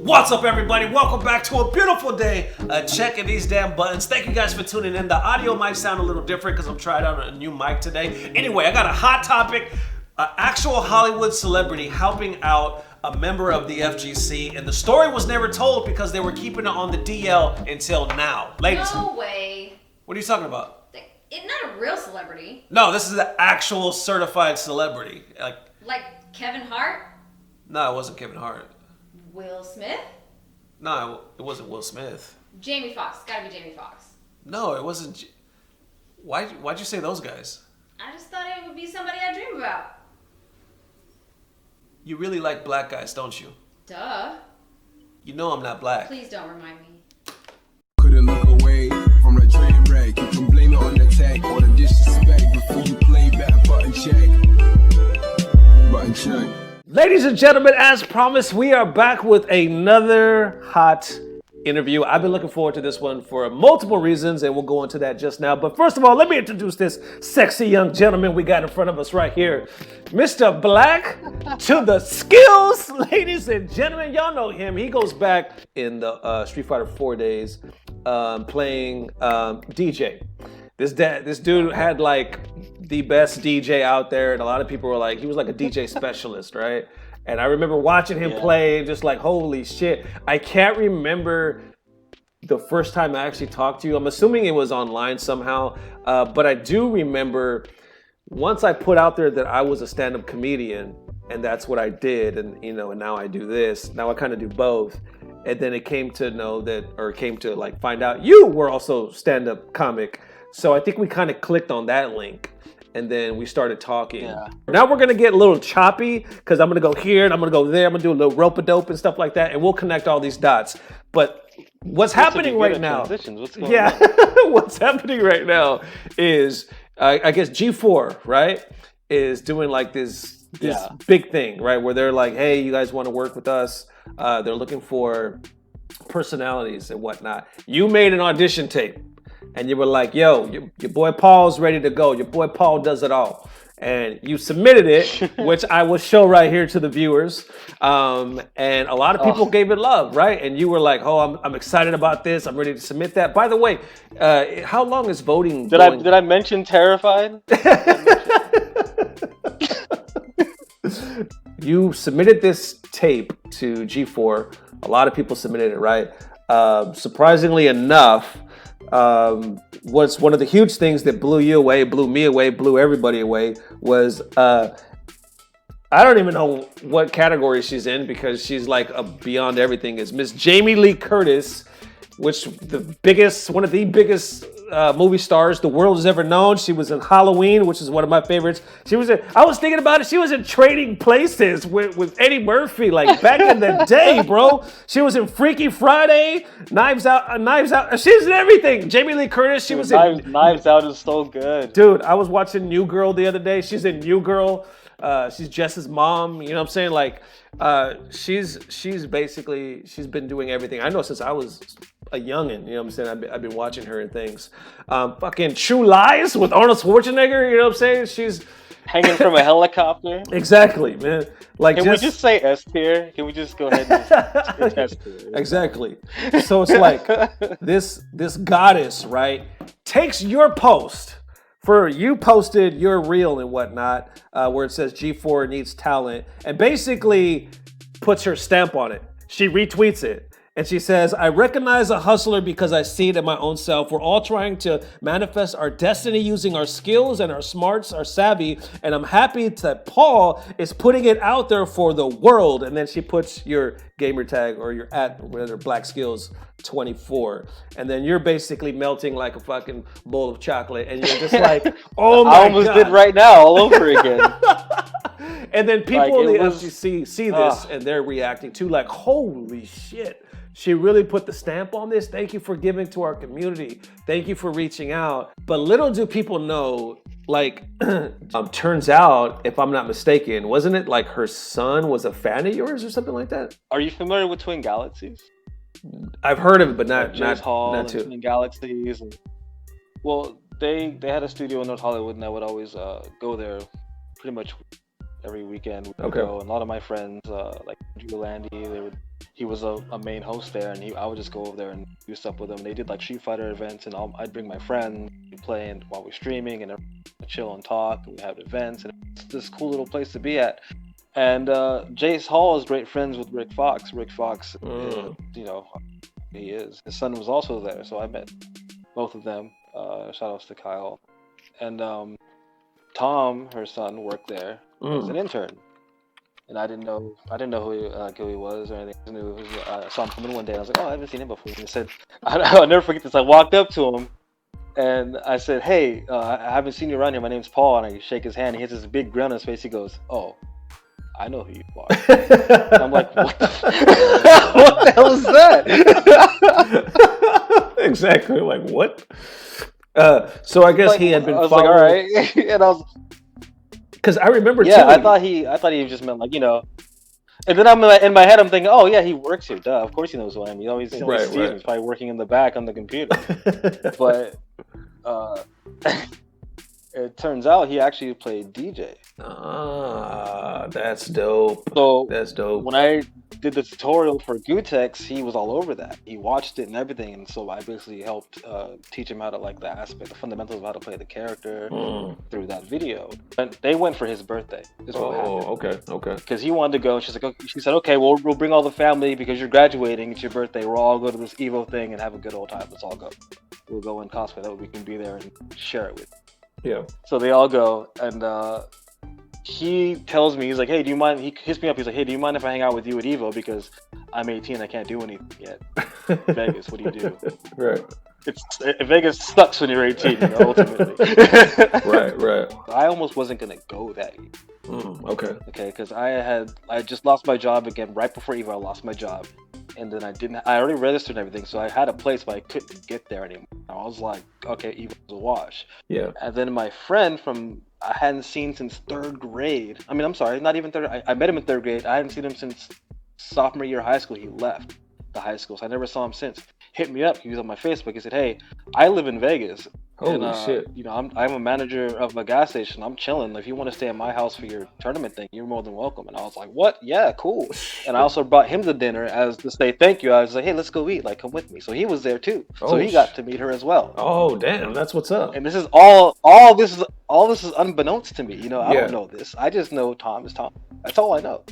What's up, everybody? Welcome back to a beautiful day checking these damn buttons. Thank you guys for tuning in. The audio might sound a little different because I'm trying out a new mic today. Anyway, I got a hot topic. Actual Hollywood celebrity helping out a member of the FGC, and the story was never told because they were keeping it on the DL until now. Ladies, no way. What are you talking about? It's not a real celebrity. No, this is an actual certified celebrity. Like Kevin Hart? No, it wasn't Kevin Hart. Will Smith? No, it wasn't Will Smith. Jamie Foxx. It's gotta be Jamie Foxx. No, it wasn't. Why'd you say those guys? I just thought it would be somebody I dream about. You really like black guys, don't you? Duh. You know I'm not black. Please don't remind me. Couldn't look away from the train wreck. You can blame it on the tech or the disrespect before you play back. Button check. Button check. Ladies and gentlemen, as promised, we are back with another hot interview. I've been looking forward to this one for multiple reasons, and we'll go into that just now. But first of all, let me introduce this sexy young gentleman we got in front of us right here. Mr. Black to the skills, ladies and gentlemen. Y'all know him. He goes back in the Street Fighter 4 days playing DJ. This dude had like the best DJ out there, and a lot of people were like, he was like a DJ specialist, right? And I remember watching him play, just like, holy shit. I can't remember the first time I actually talked to you. I'm assuming it was online somehow, but I do remember once I put out there that I was a stand-up comedian, and that's what I did, and and now I do this. Now I kind of do both. And then it came to know that, or came to like find out you were also stand-up comic. So I think we kind of clicked on that link, and then we started talking. Yeah. Now we're gonna get a little choppy because I'm gonna go here and I'm gonna go there. I'm gonna do a little rope-a-dope and stuff like that, and we'll connect all these dots. But what's happening right now? What's going on? What's happening right now is I guess G4, right, is doing like this big thing, right, where they're like, hey, you guys want to work with us? They're looking for personalities and whatnot. You made an audition tape. And you were like, yo, your boy Paul's ready to go. Your boy Paul does it all. And you submitted it, which I will show right here to the viewers. And a lot of people gave it love, right? And you were like, oh, I'm excited about this. I'm ready to submit that. By the way, how long is voting going? Did I mention terrified? You submitted this tape to G4. A lot of people submitted it, right? Surprisingly enough, what's one of the huge things that blew you away, blew me away, blew everybody away was I don't even know what category she's in because she's like beyond everything. Is Miss Jamie Lee Curtis, which one of the biggest movie stars the world has ever known. She was in Halloween, which is one of my favorites. I was thinking about it. She was in Trading Places with Eddie Murphy, like back in the day, bro. She was in Freaky Friday, Knives Out. She's in everything. Jamie Lee Curtis. She was in Knives Out is so good, dude. I was watching New Girl the other day. She's in New Girl. She's Jess's mom. You know what I'm saying? Like, she's been doing everything. I know since I was a youngin', you know what I'm saying? I've been watching her and things. Fucking True Lies with Arnold Schwarzenegger, you know what I'm saying? She's hanging from a helicopter. Exactly, man. Like, Can we just say S tier? Can we just go ahead and say S tier? Exactly. So it's like this goddess, right, takes your post. You posted your reel and whatnot, where it says G4 needs talent, and basically puts her stamp on it. She retweets it. And she says, I recognize a hustler because I see it in my own self. We're all trying to manifest our destiny using our skills and our smarts, our savvy. And I'm happy that Paul is putting it out there for the world. And then she puts your gamer tag or your whatever, Blaqskillz 24. And then you're basically melting like a fucking bowl of chocolate. And you're just like, oh my God. I almost did right now all over again. And then people in the FGC see this and they're reacting too, like, holy shit. She really put the stamp on this. Thank you for giving to our community. Thank you for reaching out. But little do people know, like, turns out, if I'm not mistaken, wasn't it like her son was a fan of yours or something like that? Are you familiar with Twin Galaxies? I've heard of it, but not Hall not too. Twin Galaxies. Well, they had a studio in North Hollywood, and I would always go there pretty much every weekend. We would Okay. go, and a lot of my friends, like Drew Landy, he was a main host there, and I would just go over there and do stuff with him. They did like Street Fighter events, and I'd bring my friend, we'd play, and while we're streaming, and chill and talk, and we have events, and it's this cool little place to be at. And Jace Hall is great friends with Rick Fox. Rick Fox, you know, he is. His son was also there, so I met both of them. Shout outs to Kyle. And Tom, her son, worked there as an intern. And I didn't know who he was or anything. I knew I saw him come in one day, and I was like, oh, I haven't seen him before. And he said, I'll never forget this. I walked up to him, and I said, hey, I haven't seen you around here. My name's Paul. And I shake his hand. And he has this big grin on his face. He goes, oh, I know who you are. And I'm like, what the, what the hell is that? Exactly. Like, what? So I guess like, he had been I was following. like, all right. And I was, because I remember too. I thought he just meant like, you know. And then in my head, I'm thinking, oh yeah, he works here. Duh, of course he knows who I am. He always sees me. He's probably working in the back on the computer. But it turns out he actually played DJ. Ah, that's dope. So that's dope. When I did the tutorial for Gutex, he was all over that. He watched it and everything, and so I basically helped teach him how to like the fundamentals of how to play the character through that video. And they went for his birthday. Okay. Because he wanted to go. She said, okay, well, we'll bring all the family because you're graduating. It's your birthday. We'll all go to this Evo thing and have a good old time. Let's all go. We'll go and cosplay. That way we can be there and share it with you. Yeah. So they all go, and he tells me, he's like, hey, do you mind? He hits me up. He's like, hey, do you mind if I hang out with you at Evo? Because I'm 18, I can't do anything yet. Vegas, what do you do? Right. Vegas sucks when you're 18, you know, ultimately. Right. I almost wasn't gonna go that year. Okay, because I just lost my job again right before Evo. I lost my job, and then I already registered and everything, so I had a place, but I couldn't get there anymore. I was like, okay, Evo's a wash. Yeah. And then my friend I hadn't seen since third grade. I mean, I'm sorry, not even third. I met him in third grade. I hadn't seen him since sophomore year of high school. He left the high school, so I never saw him since. Hit me up. He was on my Facebook. He said, hey, I live in Vegas. Holy shit. You know, I'm a manager of a gas station. I'm chilling. If you want to stay at my house for your tournament thing, you're more than welcome. And I was like, what? Yeah, cool. And I also brought him to dinner as to say thank you. I was like, hey, let's go eat. Like, come with me. So he was there too. So he got to meet her as well. Oh, damn. That's what's up. And this is all this is unbeknownst to me. You know, I don't know this. I just know Tom is Tom. That's all I know.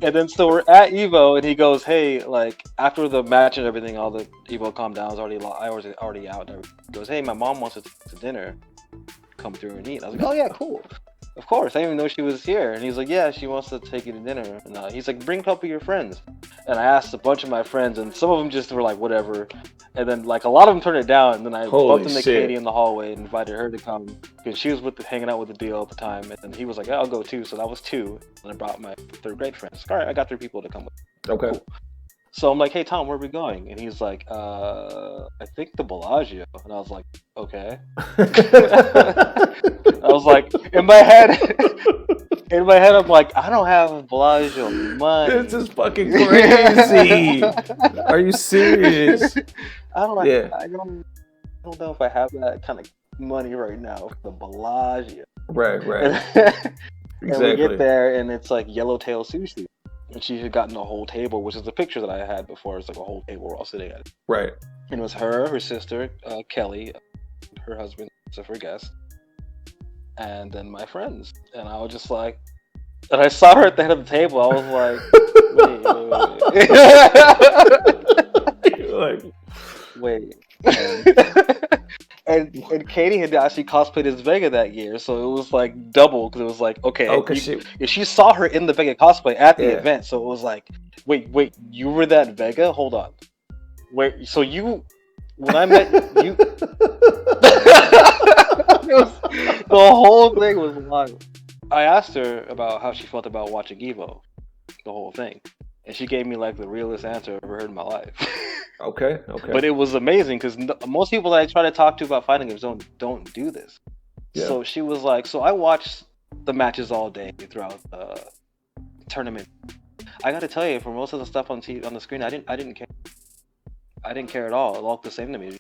And then so we're at Evo, and he goes, hey, like after the match and everything, all the Evo calmed down. I was already out. And he goes, hey, my mom wants to dinner. Come through and eat. I was like, oh yeah, cool. Of course. I didn't even know she was here. And he's like, yeah, she wants to take you to dinner. And he's like, bring a couple of your friends. And I asked a bunch of my friends, and some of them just were like, whatever. And then like a lot of them turned it down. And then I bumped into Katie in the hallway and invited her to come because she was hanging out with the deal at the time. And then he was like, yeah, I'll go too. So that was 2. And I brought my third grade friends. All right, I got 3 people to come with. Okay. Cool. So I'm like, hey Tom, where are we going? And he's like, I think the Bellagio. And I was like, okay. I was like, in my head, I'm like, I don't have Bellagio money. This is fucking crazy. Are you serious? I don't know if I have that kind of money right now for the Bellagio. Right. And we get there, and it's like Yellowtail Sushi. And she had gotten a whole table, which is the picture that I had before. It's like a whole table we're all sitting at. Right. And it was her sister, Kelly, her husband, so her guest, and then my friends. And I was just like, and I saw her at the head of the table. I was like, wait. And Katie had actually cosplayed as Vega that year, so it was like double because it was like, okay, she saw her in the Vega cosplay at the event, so it was like, wait, you were that Vega? Hold on, wait, so when I met you, the whole thing was wild. I asked her about how she felt about watching Evo, the whole thing, and she gave me like the realest answer I've ever heard in my life. Okay. But it was amazing because most people that I try to talk to about fighting games don't do this. Yeah. So she was like, so I watched the matches all day throughout the tournament. I got to tell you, for most of the stuff on the screen, I didn't care. I didn't care at all. It looked the same to me.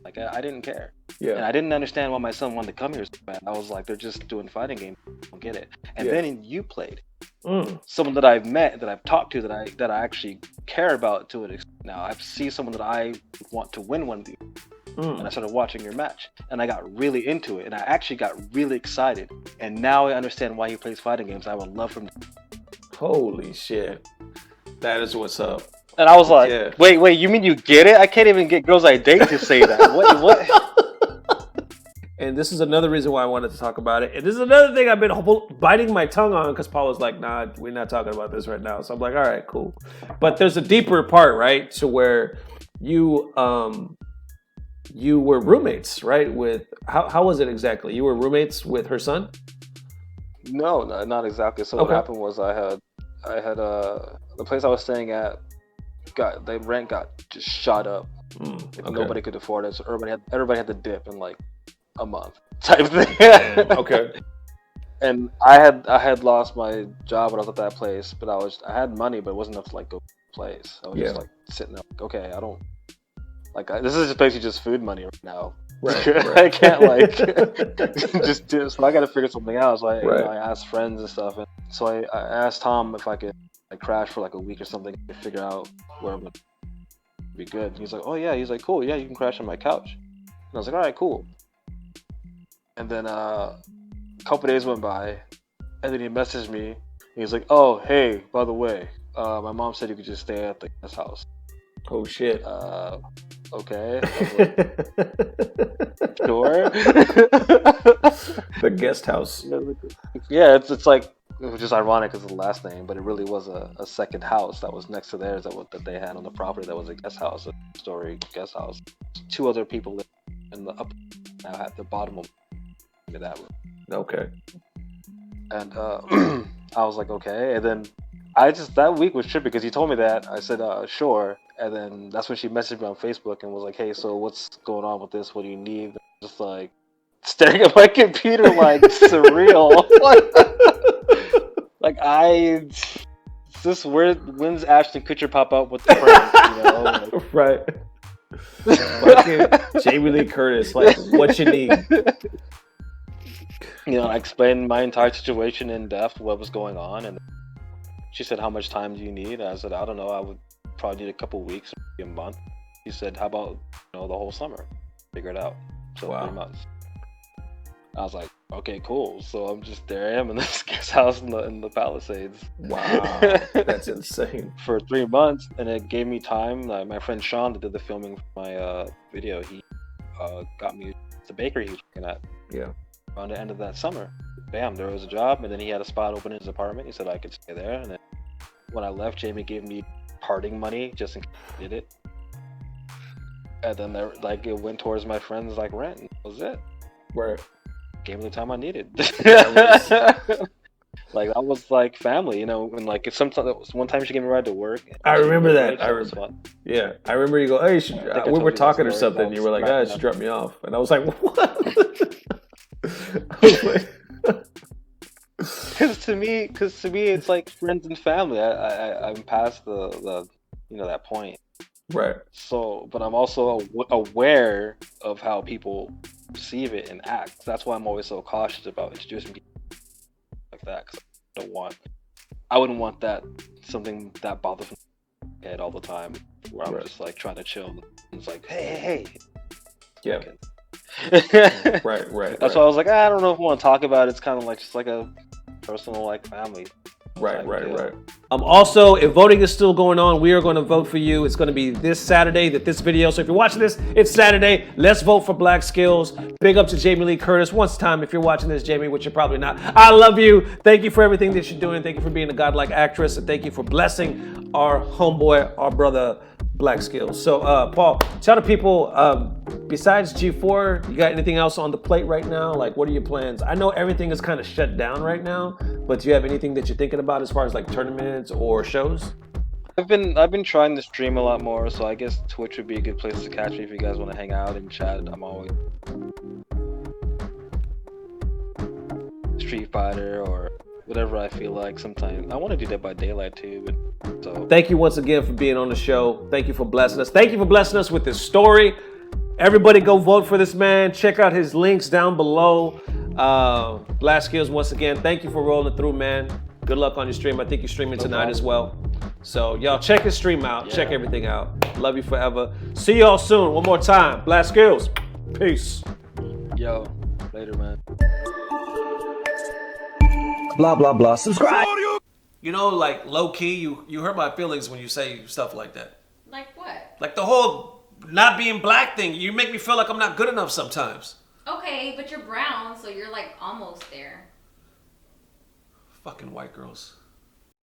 Like I didn't care. Yeah. And I didn't understand why my son wanted to come here so bad. I was like, they're just doing fighting games. I don't get it. And then you played. Someone that I've met, that I've talked to, that I actually care about to an extent now. I see someone that I want to win one of these. And I started watching your match. And I got really into it. And I actually got really excited. And now I understand why he plays fighting games. I would love for him to... Holy shit. That is what's up. And I was like, wait, you mean you get it? I can't even get girls I date to say that. What? And this is another reason why I wanted to talk about it. And this is another thing I've been biting my tongue on because Paul was like, nah, we're not talking about this right now. So I'm like, all right, cool. But there's a deeper part, right? To where you were roommates, right? With, how was it exactly? You were roommates with her son? No, not exactly. So what happened was I had the place I was staying at, the rent got just shot up. Nobody could afford it, so everybody had to dip in like a month type thing. Okay. And I had lost my job when I was at that place, but I had money, but it wasn't enough to like go to the place. I was just like sitting there, like, okay, I don't like this is just basically just food money right now. Right. I can't like just do it. So I got to figure something out. So I asked friends and stuff, and so I asked Tom if I could like crash for like a week or something to figure out where I'm gonna be good. And he's like, oh yeah. He's like, cool. Yeah, you can crash on my couch. And I was like, all right, cool. And then a couple days went by, and then he messaged me. And he's like, oh hey, by the way, my mom said you could just stay at the guest house. Oh shit. Okay. Sure. The guest house. Yeah, it's like, it was just ironic because of the last name, but it really was a second house that was next to theirs that they had on the property that was a guest house, a story guest house. 2 other people lived in the upper, now at the bottom of that room. Okay. And I was like, okay. And then that week was trippy because he told me that. I said, sure. And then that's when she messaged me on Facebook and was like, hey, so what's going on with this? What do you need? And just like staring at my computer like surreal. Like when's Ashton Kutcher pop up with the friends, you know? Like, right. Fucking Jamie Lee Curtis, like what you need. You know, I explained my entire situation in depth, what was going on, and she said, how much time do you need? And I said, I don't know, I would probably need a couple weeks, maybe a month. She said, how about the whole summer? Figure it out. So 3 months. I was like, okay, cool. So I'm just there. I am in this guest house in the Palisades. Wow, that's insane. For 3 months, and it gave me time. My friend Sean that did the filming for my video, he got me the bakery he was working at. Yeah. Around the end of that summer, bam, there was a job, and then he had a spot open in his apartment. He said I could stay there, and then when I left, Jamie gave me parting money just in case I did it. And then it went towards my friend's rent. And that was it. Right. Gave me the time I needed. Like that was like family, and it's sometimes one time she gave me a ride to work. I remember that. Yeah, I remember you go, hey, we were talking or something. You were like, she dropped me off, and I was like, what? Because to me, it's like friends and family. I'm past the that point. Right. So, but I'm also aware of how people perceive it and act. That's why I'm always so cautious about introducing people like that. Because I wouldn't want that something that bothers me in my head all the time, where I'm just like trying to chill. And it's like, hey. Yeah. Right. That's why I was like, I don't know if I want to talk about it. It's kind of like just like a personal family. Right. Also, if voting is still going on, we are going to vote for you. It's going to be this Saturday this video. So if you're watching this, it's Saturday. Let's vote for Blaqskillz. Big up to Jamie Lee Curtis. Once time, if you're watching this, Jamie, which you're probably not. I love you. Thank you for everything that you're doing. Thank you for being a godlike actress. And thank you for blessing our homeboy, our brother, Blaqskillz. So, Paul, tell the people, besides G4, you got anything else on the plate right now? Like, what are your plans? I know everything is kind of shut down right now, but do you have anything that you're thinking about as far as tournaments or shows? I've been trying to stream a lot more, so I guess Twitch would be a good place to catch me if you guys want to hang out and chat. I'm always Street Fighter or whatever I feel like. Sometimes I want to do Dead by Daylight too, but so. Thank you once again for being on the show. Thank you for blessing us. Thank you for blessing us with this story. Everybody go vote for this man. Check out his links down below. Blaqskillz, once again, thank you for rolling through, man. Good luck on your stream. I think you're streaming tonight as well. So y'all check his stream out. Check everything out. Love you forever. See y'all soon. One more time. Blaqskillz. Peace. Yo, later, man. Blah, blah, blah. Subscribe. You know, like low key, you hurt my feelings when you say stuff like that. Like what? Like the whole not being black thing. You make me feel like I'm not good enough sometimes. Okay, but you're brown, so you're like almost there. Fucking white girls.